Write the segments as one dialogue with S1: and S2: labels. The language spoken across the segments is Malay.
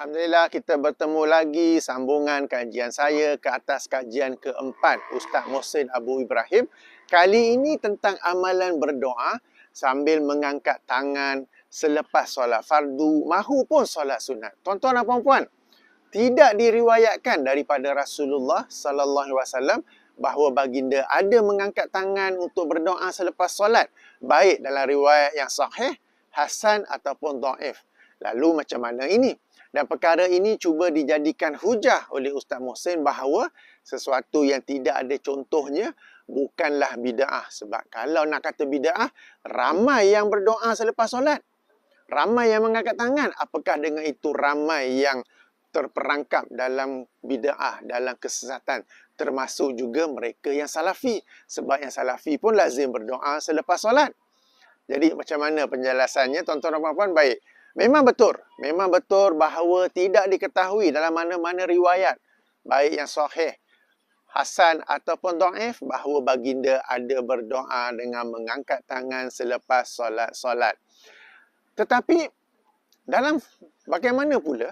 S1: Alhamdulillah kita bertemu lagi sambungan kajian saya ke atas kajian keempat Ustaz Mohsin Abu Ibrahim. Kali ini tentang amalan berdoa sambil mengangkat tangan selepas solat fardu mahupun solat sunat. Tuan-tuan dan puan-puan, tidak diriwayatkan daripada Rasulullah sallallahu alaihi wasallam bahawa baginda ada mengangkat tangan untuk berdoa selepas solat, baik dalam riwayat yang sahih, hasan ataupun dhaif. Lalu macam mana ini? Dan perkara ini cuba dijadikan hujah oleh Ustaz Mohsin bahawa sesuatu yang tidak ada contohnya bukanlah bid'ah. Sebab kalau nak kata bid'ah, ramai yang berdoa selepas solat. Ramai yang mengangkat tangan. Apakah dengan itu ramai yang terperangkap dalam bid'ah, dalam kesesatan? Termasuk juga mereka yang salafi. Sebab yang salafi pun lazim berdoa selepas solat. Jadi macam mana penjelasannya tuan-tuan dan puan-puan? Baik. Memang betul bahawa tidak diketahui dalam mana-mana riwayat, baik yang sahih, hasan ataupun dhaif, bahawa baginda ada berdoa dengan mengangkat tangan selepas solat. Tetapi dalam bagaimana pula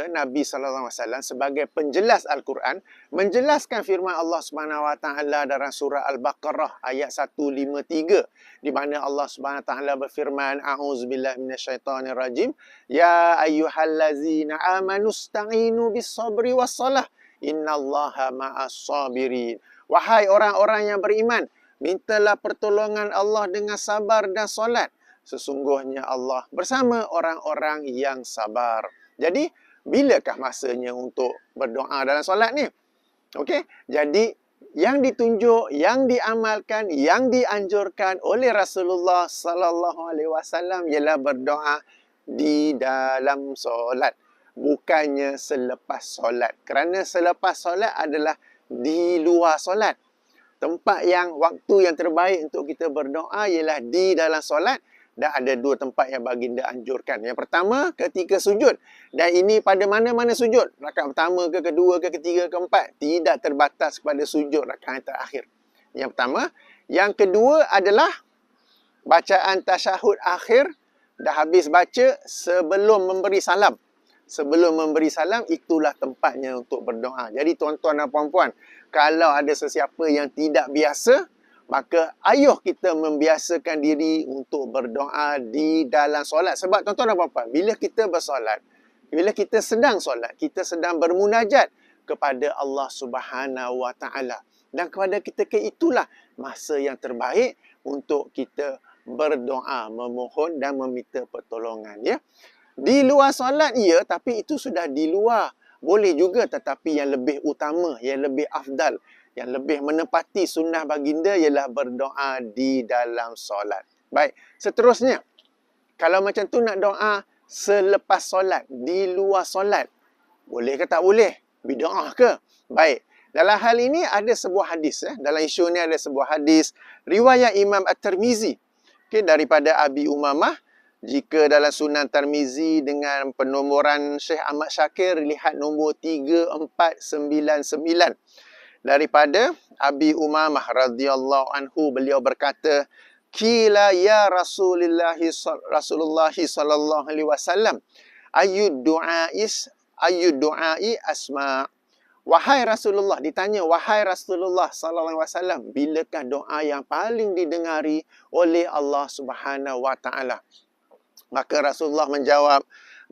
S1: Nabi sallallahu alaihi wasallam sebagai penjelas Al-Quran menjelaskan firman Allah Subhanahu wa taala dalam surah Al-Baqarah ayat 153, di mana Allah Subhanahu wa taala berfirman, a'udzubillahi minasyaitonirrajim, ya ayyuhallazina amanu ista'inu bis-sabri was-salah innallaha ma'as-sabirin. Wahai orang-orang yang beriman, mintalah pertolongan Allah dengan sabar dan solat. Sesungguhnya Allah bersama orang-orang yang sabar. Jadi, bilakah masanya untuk berdoa dalam solat ni? Okey, jadi yang ditunjuk, yang diamalkan, yang dianjurkan oleh Rasulullah sallallahu alaihi wasallam ialah berdoa di dalam solat, bukannya selepas solat. Kerana selepas solat adalah di luar solat. Tempat yang waktu yang terbaik untuk kita berdoa ialah di dalam solat. Dan ada dua tempat yang baginda anjurkan. Yang pertama, ketika sujud. Dan ini pada mana-mana sujud. Rakaat pertama ke, kedua ke, ketiga, keempat. Tidak terbatas pada sujud rakaat terakhir. Yang pertama. Yang kedua adalah bacaan tasyahud akhir. Dah habis baca sebelum memberi salam. Sebelum memberi salam, itulah tempatnya untuk berdoa. Jadi tuan-tuan dan puan-puan, kalau ada sesiapa yang tidak biasa, maka ayuh kita membiasakan diri untuk berdoa di dalam solat. Sebab tuan-tuan dan puan-puan, bila kita bersolat, bila kita sedang solat, kita sedang bermunajat kepada Allah Subhanahu wa taala. Dan kepada ketika itulah masa yang terbaik untuk kita berdoa, memohon dan meminta pertolongan, ya. Di luar solat ya, tapi itu sudah di luar. Boleh juga, tetapi yang lebih utama, yang lebih afdal, yang lebih menepati sunnah baginda ialah berdoa di dalam solat. Baik, seterusnya, kalau macam tu nak doa selepas solat, di luar solat, boleh ke tak boleh? Bid'ah ke? Baik, dalam hal ini ada sebuah hadis. Dalam isu ni ada sebuah hadis, riwayat Imam At-Tirmizi, daripada Abi Umamah. Jika dalam Sunan Tirmizi dengan penomoran Syekh Ahmad Syakir, lihat nombor 3499. Daripada Abi Umamah radhiyallahu anhu, beliau berkata, qila ya Rasulullah sallallahu alaihi wasallam, ayyud du'ai asma. Wahai Rasulullah, ditanya, wahai Rasulullah sallallahu alaihi wasallam, bilakah doa yang paling didengari oleh Allah Subhanahu wa taala? Maka Rasulullah menjawab,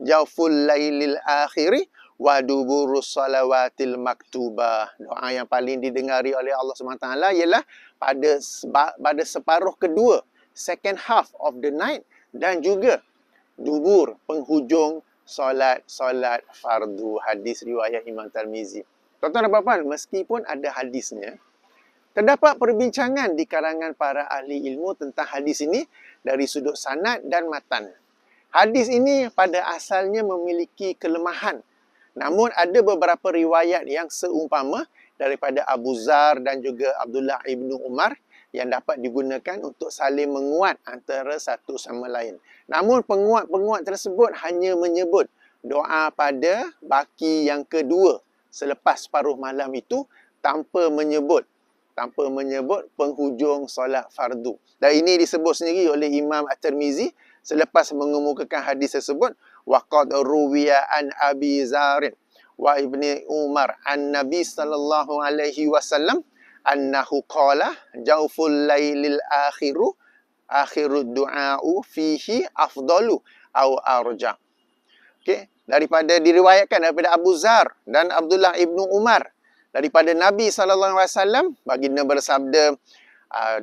S1: jawful lailil akhiri wa duburus salawatil maktubah. Doa yang paling didengari oleh Allah SWT ialah pada separuh kedua, second half of the night, dan juga dubur, penghujung solat fardu. Hadis riwayat Imam Tirmizi. Tuan-tuan dan puan-puan, meskipun ada hadisnya, terdapat perbincangan di kalangan para ahli ilmu tentang hadis ini dari sudut sanad dan matan. Hadis ini pada asalnya memiliki kelemahan. Namun ada beberapa riwayat yang seumpama daripada Abu Zar dan juga Abdullah ibnu Umar yang dapat digunakan untuk saling menguat antara satu sama lain. Namun penguat-penguat tersebut hanya menyebut doa pada baki yang kedua selepas paruh malam itu tanpa menyebut penghujung solat fardu. Dan ini disebut sendiri oleh Imam At-Tirmizi selepas mengemukakan hadis tersebut, Wa qad ruwiya an Abi Zarin wa Ibni Umar an Nabi sallallahu alaihi wasallam annahu qala jawful lailil akhirud du'a'u fihi afdalu au arja. Okey, daripada diriwayatkan daripada Abu Zar dan Abdullah ibnu Umar daripada Nabi sallallahu alaihi wasallam, baginda bersabda,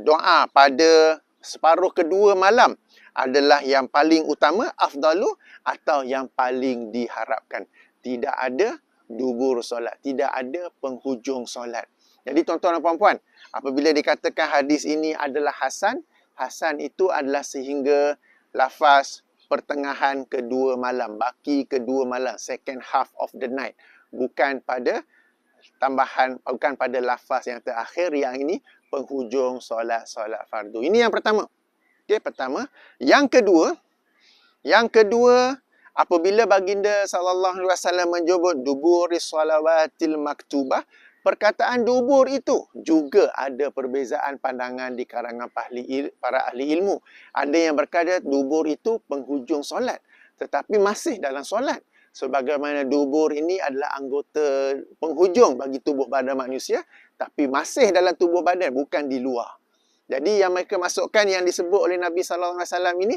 S1: doa pada separuh kedua malam adalah yang paling utama, afdalu, atau yang paling diharapkan. Tidak ada dubur solat, tidak ada penghujung solat. Jadi tuan-tuan dan puan-puan, apabila dikatakan hadis ini adalah hasan, hasan itu adalah sehingga lafaz pertengahan kedua malam, baki kedua malam, second half of the night. Bukan pada tambahan, bukan pada lafaz yang terakhir, yang ini penghujung solat fardu. Ini yang pertama. Okey, pertama. Yang kedua, apabila baginda sallallahu alaihi wasallam menyebut duburis salawatil maktubah, perkataan dubur itu juga ada perbezaan pandangan di kalangan para ahli ilmu. Ada yang berkata dubur itu penghujung solat, tetapi masih dalam solat. Sebagaimana dubur ini adalah anggota penghujung bagi tubuh badan manusia, tapi masih dalam tubuh badan, bukan di luar. Jadi yang mereka masukkan yang disebut oleh Nabi sallallahu alaihi wasallam ini,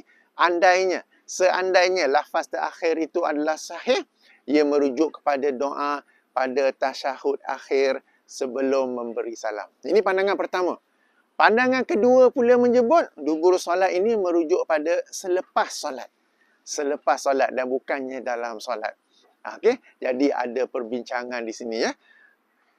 S1: seandainya lafaz terakhir itu adalah sahih, ia merujuk kepada doa pada tasyahud akhir sebelum memberi salam. Ini pandangan pertama. Pandangan kedua pula menyebut dubur solat ini merujuk pada selepas solat. Selepas solat dan bukannya dalam solat. Okey, jadi ada perbincangan di sini ya.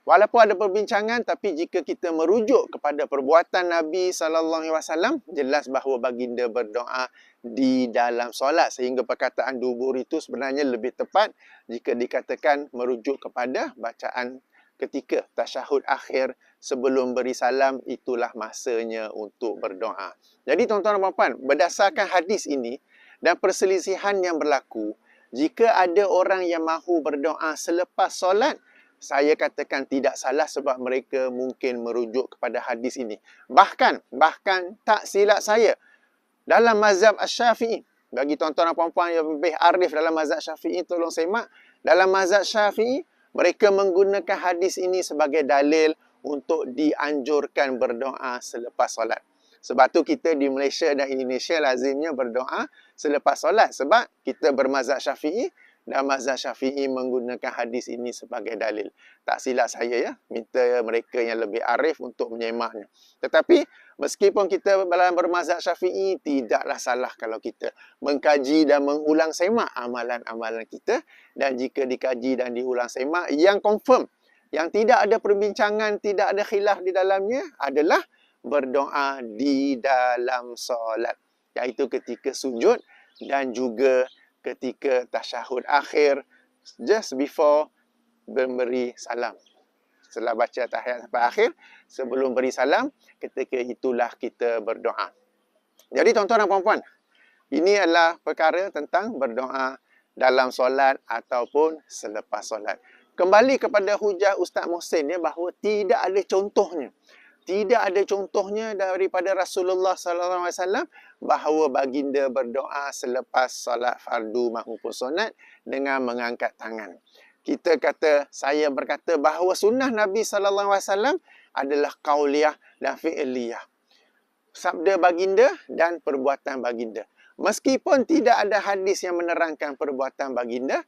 S1: Walaupun ada perbincangan, tapi jika kita merujuk kepada perbuatan Nabi sallallahu alaihi wasallam, jelas bahawa baginda berdoa di dalam solat, sehingga perkataan dubur itu sebenarnya lebih tepat jika dikatakan merujuk kepada bacaan ketika tasyahud akhir sebelum beri salam, itulah masanya untuk berdoa. Jadi tuan-tuan dan puan-puan, berdasarkan hadis ini dan perselisihan yang berlaku, jika ada orang yang mahu berdoa selepas solat, saya katakan tidak salah sebab mereka mungkin merujuk kepada hadis ini. Bahkan tak silap saya, dalam mazhab Asy-Syafi'i, bagi tuan-tuan dan puan-puan yang lebih arif dalam mazhab Syafi'i, tolong semak. Dalam mazhab Syafi'i, mereka menggunakan hadis ini sebagai dalil untuk dianjurkan berdoa selepas solat. Sebab tu kita di Malaysia dan Indonesia lazimnya berdoa selepas solat. Sebab kita bermazhab Syafi'i dan mazhab Syafi'i menggunakan hadis ini sebagai dalil. Tak silap saya ya, minta mereka yang lebih arif untuk menyemaknya. Tetapi meskipun kita dalam bermazhab Syafi'i, tidaklah salah kalau kita mengkaji dan mengulang semak amalan-amalan kita. Dan jika dikaji dan diulang semak, yang confirm, yang tidak ada perbincangan, tidak ada khilaf di dalamnya adalah berdoa di dalam solat. Iaitu ketika sujud dan juga ketika tasyahud akhir, just before memberi salam. Setelah baca tahiyat sampai akhir, sebelum beri salam, ketika itulah kita berdoa. Jadi tuan-tuan dan puan-puan, ini adalah perkara tentang berdoa dalam solat ataupun selepas solat. Kembali kepada hujah Ustaz Mohsin ya, bahawa tidak ada contohnya. Tidak ada contohnya daripada Rasulullah sallallahu alaihi wasallam bahawa baginda berdoa selepas solat fardu maupun sunat dengan mengangkat tangan. Saya berkata bahawa sunnah Nabi sallallahu alaihi wasallam adalah qauliyah dan fi'liyah. Sabda baginda dan perbuatan baginda. Meskipun tidak ada hadis yang menerangkan perbuatan baginda,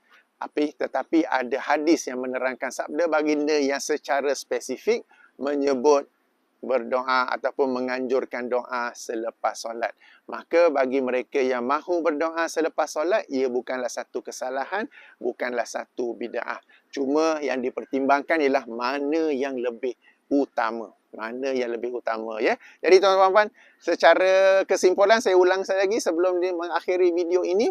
S1: tetapi ada hadis yang menerangkan sabda baginda yang secara spesifik menyebut berdoa ataupun menganjurkan doa selepas solat. Maka bagi mereka yang mahu berdoa selepas solat, ia bukanlah satu kesalahan, bukanlah satu bid'ah. Cuma yang dipertimbangkan ialah mana yang lebih utama. Mana yang lebih utama ya. Jadi tuan-tuan, secara kesimpulan saya ulang sekali lagi sebelum mengakhiri video ini,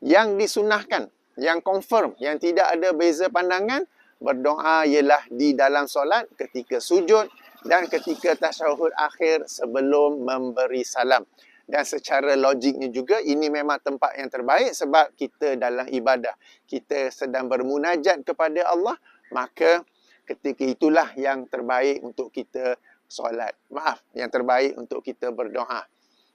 S1: yang disunahkan, yang confirm, yang tidak ada beza pandangan, berdoa ialah di dalam solat, ketika sujud dan ketika tasyahud akhir sebelum memberi salam. Dan secara logiknya juga, ini memang tempat yang terbaik sebab kita dalam ibadah. Kita sedang bermunajat kepada Allah, maka ketika itulah yang terbaik untuk kita solat. Yang terbaik untuk kita berdoa.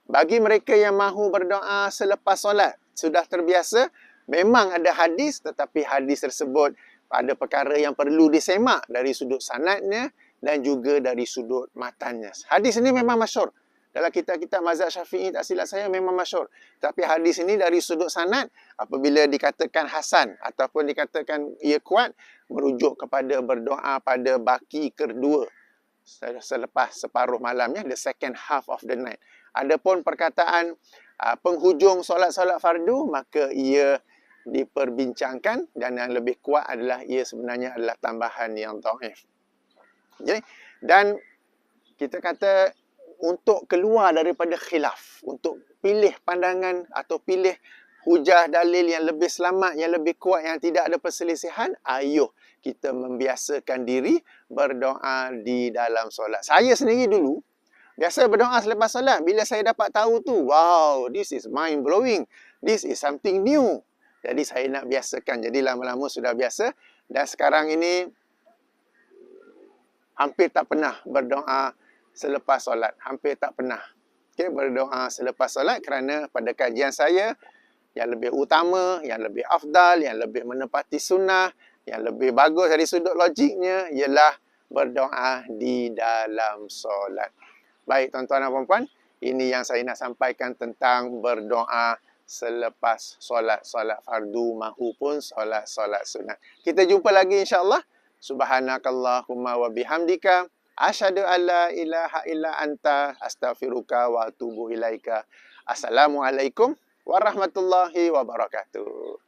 S1: Bagi mereka yang mahu berdoa selepas solat, sudah terbiasa, memang ada hadis, tetapi hadis tersebut ada perkara yang perlu disemak dari sudut sanadnya dan juga dari sudut matannya. Hadis ini memang masyhur. Dalam kitab-kitab mazhab Syafi'i, tak silap saya, memang masyhur. Tapi hadis ini dari sudut sanad, apabila dikatakan hasan ataupun dikatakan ia kuat, merujuk kepada berdoa pada baki kedua selepas separuh malamnya, the second half of the night. Adapun perkataan penghujung solat-solat fardu, maka ia diperbincangkan dan yang lebih kuat adalah ia sebenarnya adalah tambahan yang dhaif. Okay? Dan kita kata untuk keluar daripada khilaf, untuk pilih pandangan atau pilih hujah dalil yang lebih selamat, yang lebih kuat, yang tidak ada perselisihan, ayuh kita membiasakan diri berdoa di dalam solat. Saya sendiri dulu biasa berdoa selepas solat. Bila saya dapat tahu tu, wow, this is mind blowing. This is something new. Jadi saya nak biasakan. Jadi lama-lama sudah biasa. Dan sekarang ini hampir tak pernah berdoa selepas solat. Hampir tak pernah. Okay, berdoa selepas solat kerana pada kajian saya, yang lebih utama, yang lebih afdal, yang lebih menepati sunnah, yang lebih bagus dari sudut logiknya ialah berdoa di dalam solat. Baik tuan-tuan dan puan-puan, ini yang saya nak sampaikan tentang berdoa selepas solat fardu mahupun solat sunat. Kita jumpa lagi insya-Allah. Subhanakallahumma wa bihamdika asyhadu an la ilaha illa anta astaghfiruka wa atubu ilaika. Assalamualaikum warahmatullahi wabarakatuh.